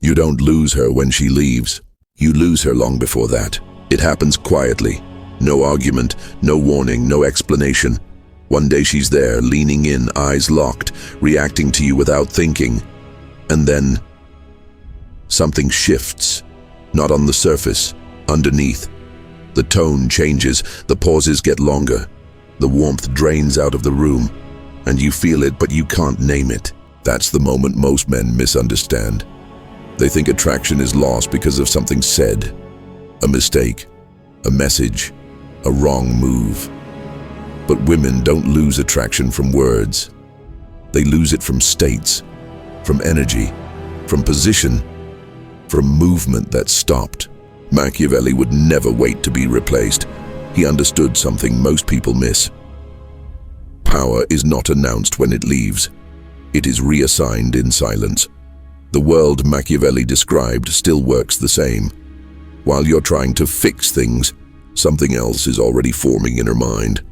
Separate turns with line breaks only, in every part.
You don't lose her when she leaves. You lose her long before that. It happens quietly. No argument, no warning, no explanation. One day she's there, leaning in, eyes locked, reacting to you without thinking. And then something shifts. Not on the surface, underneath. The tone changes, the pauses get longer. The warmth drains out of the room, and you feel it, but you can't name it. That's the moment most men misunderstand. They think attraction is lost because of something said, a mistake, a message, a wrong move. But women don't lose attraction from words. They lose it from states, from energy, from position, from movement that stopped. Machiavelli would never wait to be replaced. He understood something most people miss. Power is not announced when it leaves. It is reassigned in silence. The world Machiavelli described still works the same. While you're trying to fix things, something else is already forming in her mind.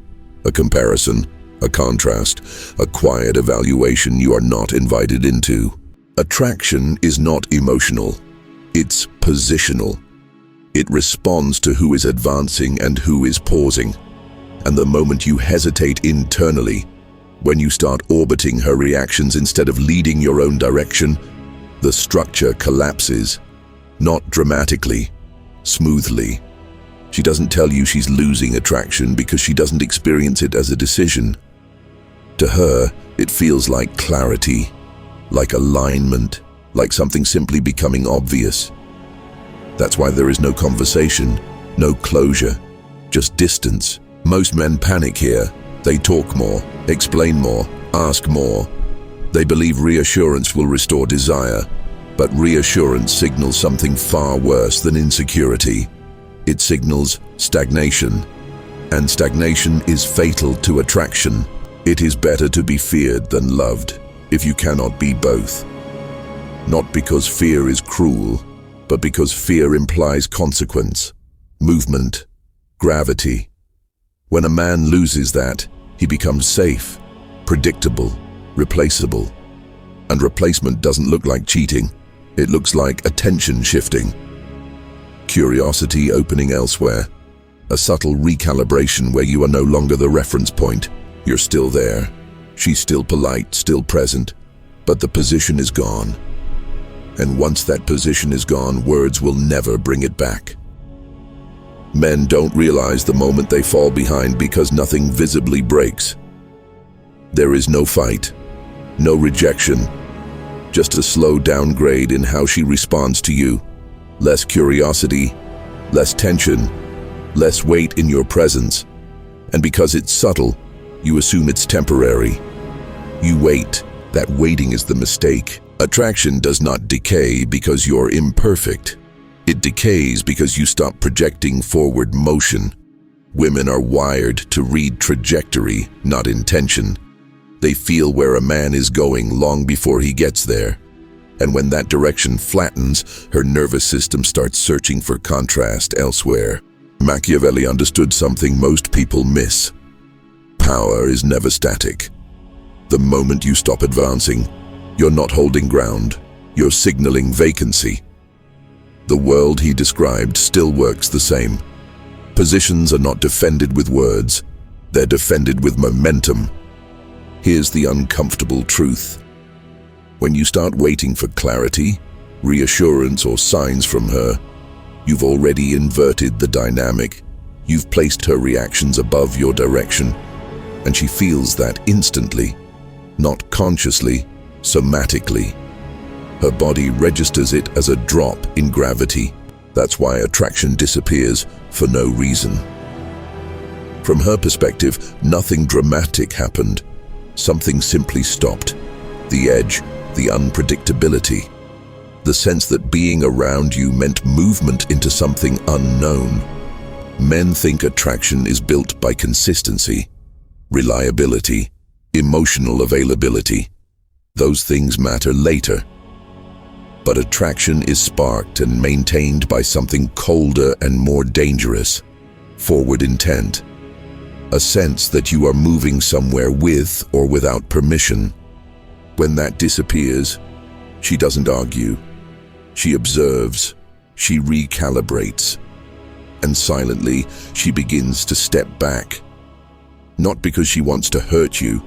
A comparison, a contrast, a quiet evaluation you are not invited into. Attraction is not emotional. It's positional. It responds to who is advancing and who is pausing. And the moment you hesitate internally, when you start orbiting her reactions instead of leading your own direction, the structure collapses. Not dramatically, smoothly. She doesn't tell you she's losing attraction because she doesn't experience it as a decision. To her, it feels like clarity, like alignment, like something simply becoming obvious. That's why there is no conversation, no closure, just distance. Most men panic here. They talk more, explain more, ask more. They believe reassurance will restore desire, but reassurance signals something far worse than insecurity. It signals stagnation, and stagnation is fatal to attraction. It is better to be feared than loved, if you cannot be both. Not because fear is cruel, but because fear implies consequence, movement, gravity. When a man loses that, he becomes safe, predictable, replaceable. And replacement doesn't look like cheating. It looks like attention shifting. Curiosity opening elsewhere. A subtle recalibration where you are no longer the reference point. You're still there. She's still polite, still present. But the position is gone. And once that position is gone, words will never bring it back. Men don't realize the moment they fall behind because nothing visibly breaks. There is no fight, no rejection, just a slow downgrade in how she responds to you. Less curiosity, less tension, less weight in your presence. And because it's subtle, you assume it's temporary. You wait. That waiting is the mistake. Attraction does not decay because you're imperfect. It decays because you stop projecting forward motion. Women are wired to read trajectory, not intention. They feel where a man is going long before he gets there. And when that direction flattens, her nervous system starts searching for contrast elsewhere. Machiavelli understood something most people miss. Power is never static. The moment you stop advancing, you're not holding ground. You're signaling vacancy. The world he described still works the same. Positions are not defended with words. They're defended with momentum. Here's the uncomfortable truth. When you start waiting for clarity, reassurance, or signs from her, you've already inverted the dynamic. You've placed her reactions above your direction, and she feels that instantly, not consciously, somatically. Her body registers it as a drop in gravity. That's why attraction disappears for no reason. From her perspective, nothing dramatic happened. Something simply stopped. The edge, the unpredictability. The sense that being around you meant movement into something unknown. Men think attraction is built by consistency, reliability, emotional availability. Those things matter later. But attraction is sparked and maintained by something colder and more dangerous. Forward intent. A sense that you are moving somewhere with or without permission. When that disappears, she doesn't argue. She observes, she recalibrates, and silently she begins to step back. Not because she wants to hurt you,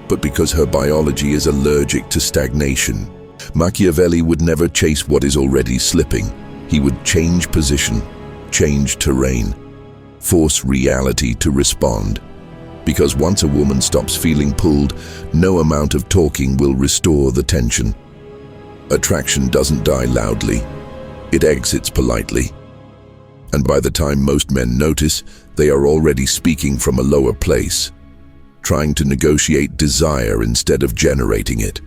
but because her biology is allergic to stagnation. Machiavelli would never chase what is already slipping. He would change position, change terrain, force reality to respond. Because once a woman stops feeling pulled, no amount of talking will restore the tension. Attraction doesn't die loudly, it exits politely. And by the time most men notice, they are already speaking from a lower place, trying to negotiate desire instead of generating it.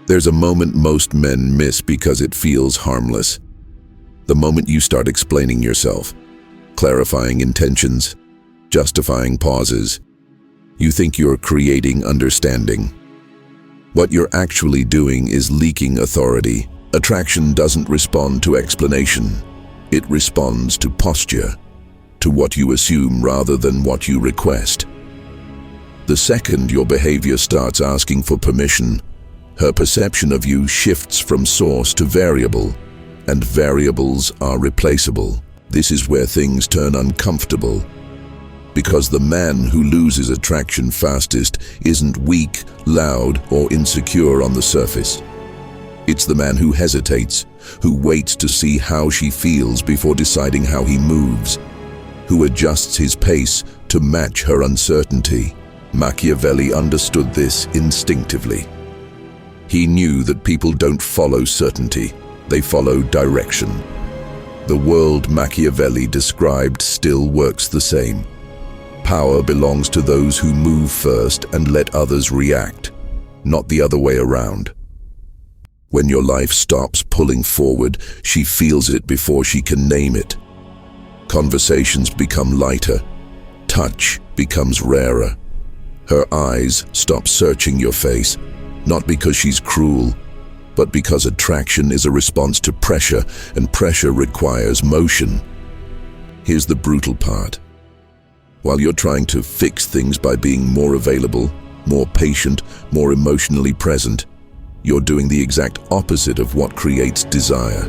There's a moment most men miss because it feels harmless. The moment you start explaining yourself, clarifying intentions, justifying pauses. You think you're creating understanding. What you're actually doing is leaking authority. Attraction doesn't respond to explanation. It responds to posture, to what you assume rather than what you request. The second your behavior starts asking for permission, her perception of you shifts from source to variable, and variables are replaceable. This is where things turn uncomfortable. Because the man who loses attraction fastest isn't weak, loud, or insecure on the surface. It's the man who hesitates, who waits to see how she feels before deciding how he moves, who adjusts his pace to match her uncertainty. Machiavelli understood this instinctively. He knew that people don't follow certainty, they follow direction. The world Machiavelli described still works the same. Power belongs to those who move first and let others react, not the other way around. When your life stops pulling forward, she feels it before she can name it. Conversations become lighter, touch becomes rarer. Her eyes stop searching your face, not because she's cruel, but because attraction is a response to pressure, and pressure requires motion. Here's the brutal part. While you're trying to fix things by being more available, more patient, more emotionally present, you're doing the exact opposite of what creates desire.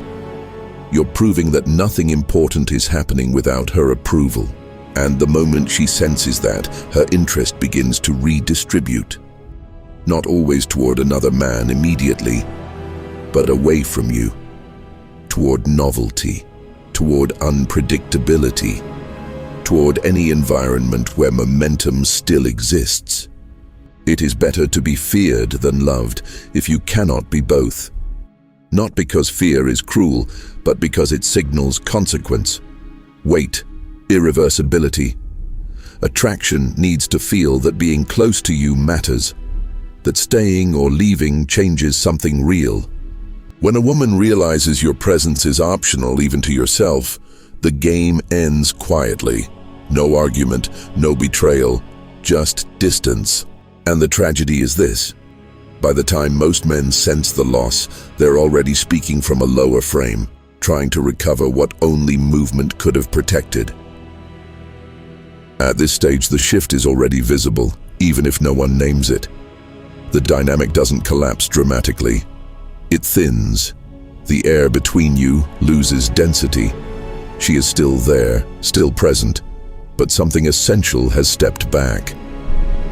You're proving that nothing important is happening without her approval. And the moment she senses that, her interest begins to redistribute. Not always toward another man immediately, but away from you, toward novelty, toward unpredictability, toward any environment where momentum still exists. It is better to be feared than loved if you cannot be both. Not because fear is cruel, but because it signals consequence, weight, irreversibility. Attraction needs to feel that being close to you matters, that staying or leaving changes something real. When a woman realizes your presence is optional even to yourself, the game ends quietly. No argument, no betrayal, just distance. And the tragedy is this. By the time most men sense the loss, they're already speaking from a lower frame, trying to recover what only movement could have protected. At this stage, the shift is already visible, even if no one names it. The dynamic doesn't collapse dramatically. It thins. The air between you loses density. She is still there, still present, but something essential has stepped back.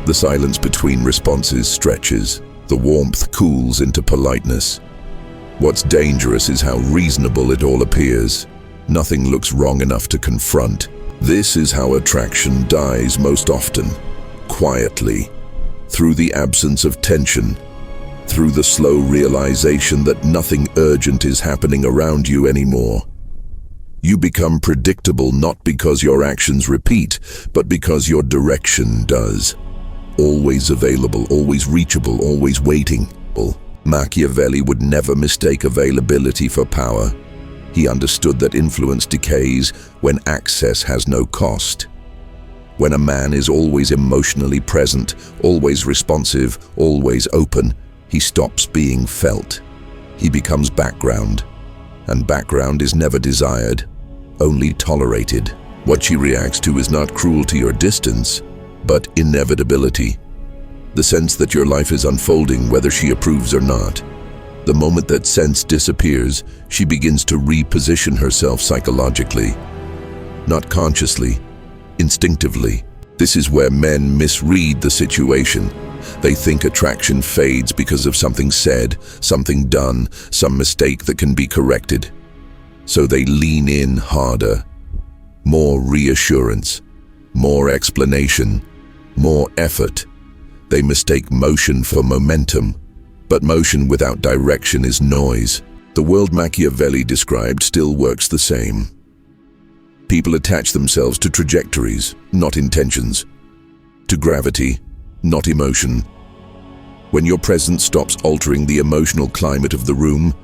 The silence between responses stretches. The warmth cools into politeness. What's dangerous is how reasonable it all appears. Nothing looks wrong enough to confront. This is how attraction dies most often, quietly, through the absence of tension, through the slow realization that nothing urgent is happening around you anymore. You become predictable not because your actions repeat, but because your direction does. Always available, always reachable, always waiting. Machiavelli would never mistake availability for power. He understood that influence decays when access has no cost. When a man is always emotionally present, always responsive, always open, he stops being felt. He becomes background. And background is never desired, only tolerated. What she reacts to is not cruelty or distance, but inevitability. The sense that your life is unfolding whether she approves or not. The moment that sense disappears, she begins to reposition herself psychologically. Not consciously, instinctively. This is where men misread the situation. They think attraction fades because of something said, something done, some mistake that can be corrected. So they lean in harder. More reassurance, more explanation, more effort. They mistake motion for momentum. But motion without direction is noise. The world Machiavelli described still works the same. People attach themselves to trajectories, not intentions. To gravity, not emotion. When your presence stops altering the emotional climate of the room,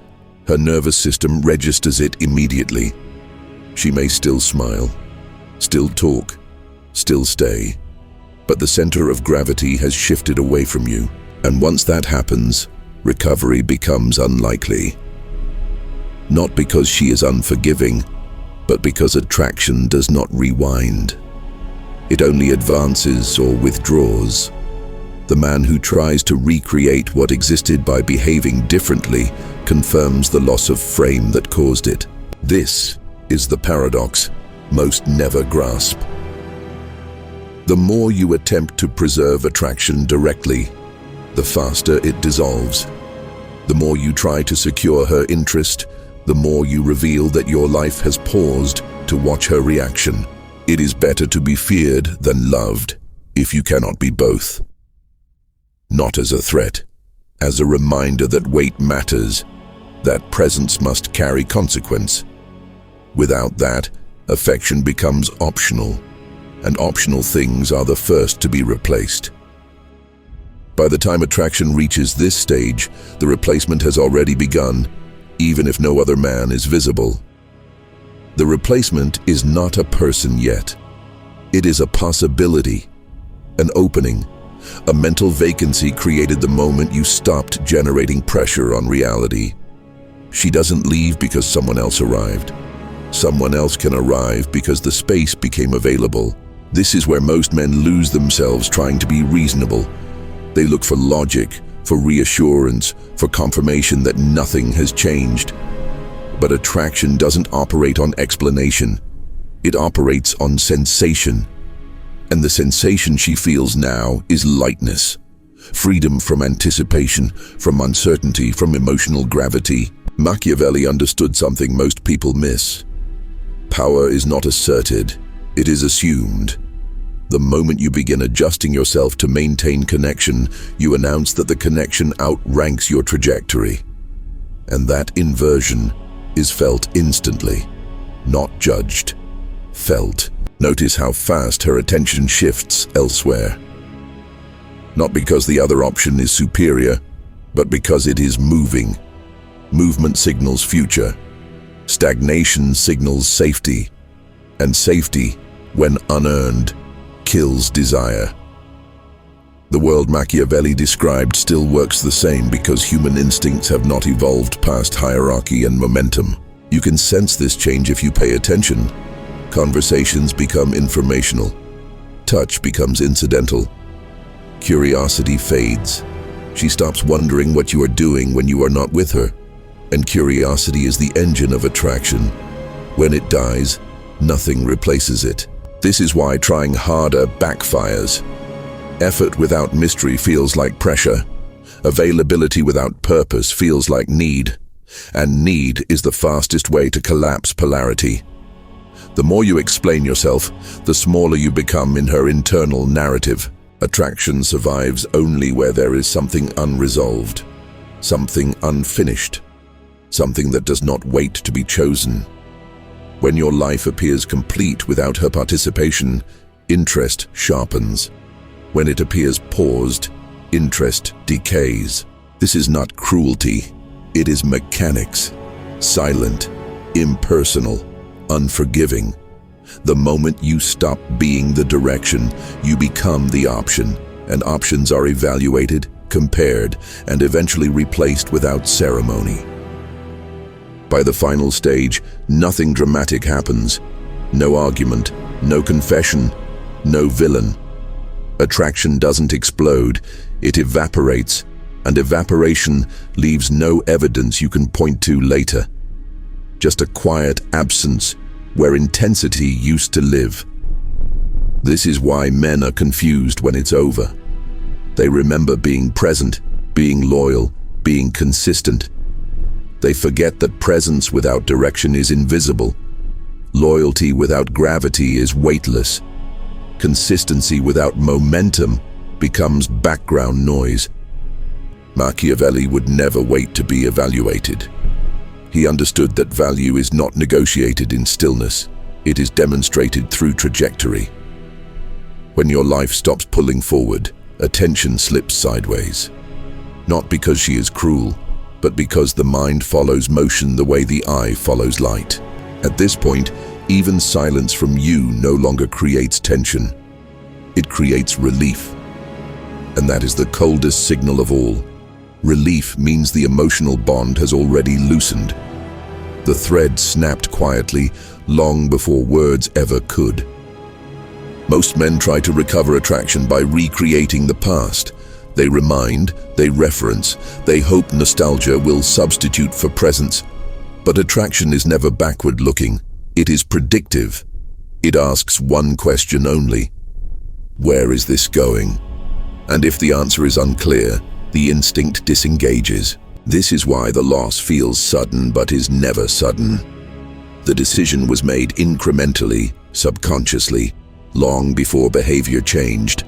her nervous system registers it immediately. She may still smile, still talk, still stay, but the center of gravity has shifted away from you. And once that happens, recovery becomes unlikely. Not because she is unforgiving, but because attraction does not rewind. It only advances or withdraws. The man who tries to recreate what existed by behaving differently confirms the loss of frame that caused it. This is the paradox most never grasp. The more you attempt to preserve attraction directly, the faster it dissolves. The more you try to secure her interest, the more you reveal that your life has paused to watch her reaction. It is better to be feared than loved, if you cannot be both. Not as a threat, as a reminder that weight matters, that presence must carry consequence. Without that, affection becomes optional, and optional things are the first to be replaced. By the time attraction reaches this stage, the replacement has already begun, even if no other man is visible. The replacement is not a person yet. It is a possibility, an opening, a mental vacancy created the moment you stopped generating pressure on reality. She doesn't leave because someone else arrived. Someone else can arrive because the space became available. This is where most men lose themselves trying to be reasonable. They look for logic, for reassurance, for confirmation that nothing has changed. But attraction doesn't operate on explanation. It operates on sensation. And the sensation she feels now is lightness. Freedom from anticipation, from uncertainty, from emotional gravity. Machiavelli understood something most people miss. Power is not asserted, it is assumed. The moment you begin adjusting yourself to maintain connection, you announce that the connection outranks your trajectory. And that inversion is felt instantly, not judged, felt. Notice how fast her attention shifts elsewhere. Not because the other option is superior, but because it is moving. Movement signals future. Stagnation signals safety. And safety, when unearned, kills desire. The world Machiavelli described still works the same because human instincts have not evolved past hierarchy and momentum. You can sense this change if you pay attention. Conversations become informational. Touch becomes incidental. Curiosity fades. She stops wondering what you are doing when you are not with her. And curiosity is the engine of attraction. When it dies, nothing replaces it. This is why trying harder backfires. Effort without mystery feels like pressure. Availability without purpose feels like need. And need is the fastest way to collapse polarity. The more you explain yourself, the smaller you become in her internal narrative. Attraction survives only where there is something unresolved, something unfinished, something that does not wait to be chosen. When your life appears complete without her participation, interest sharpens. When it appears paused, interest decays. This is not cruelty, it is mechanics, silent, impersonal, unforgiving. The moment you stop being the direction, you become the option, and options are evaluated, compared, and eventually replaced without ceremony. By the final stage, nothing dramatic happens. No argument, no confession, no villain. Attraction doesn't explode, it evaporates, and evaporation leaves no evidence you can point to later. Just a quiet absence where intensity used to live. This is why men are confused when it's over. They remember being present, being loyal, being consistent. They forget that presence without direction is invisible. Loyalty without gravity is weightless. Consistency without momentum becomes background noise. Machiavelli would never wait to be evaluated. He understood that value is not negotiated in stillness. It is demonstrated through trajectory. When your life stops pulling forward, attention slips sideways. Not because she is cruel, but because the mind follows motion the way the eye follows light. At this point, even silence from you no longer creates tension. It creates relief. And that is the coldest signal of all. Relief means the emotional bond has already loosened. The thread snapped quietly, long before words ever could. Most men try to recover attraction by recreating the past. They remind, they reference, they hope nostalgia will substitute for presence. But attraction is never backward-looking. It is predictive. It asks one question only. Where is this going? And if the answer is unclear, the instinct disengages. This is why the loss feels sudden but is never sudden. The decision was made incrementally, subconsciously, long before behavior changed.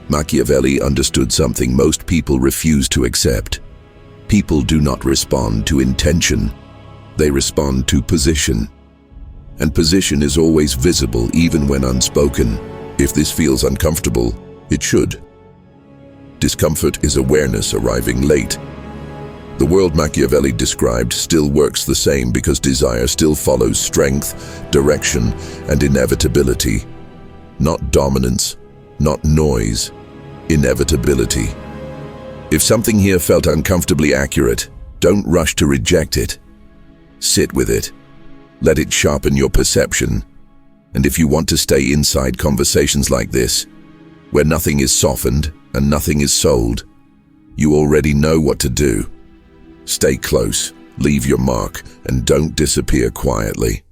Machiavelli understood something most people refuse to accept. People do not respond to intention. They respond to position. And position is always visible even when unspoken. If this feels uncomfortable, it should. Discomfort is awareness arriving late. The world Machiavelli described still works the same because desire still follows strength, direction, and inevitability. Not dominance, not noise, inevitability. If something here felt uncomfortably accurate, don't rush to reject it. Sit with it. Let it sharpen your perception. And if you want to stay inside conversations like this, where nothing is softened and nothing is sold, you already know what to do. Stay close, leave your mark, and don't disappear quietly.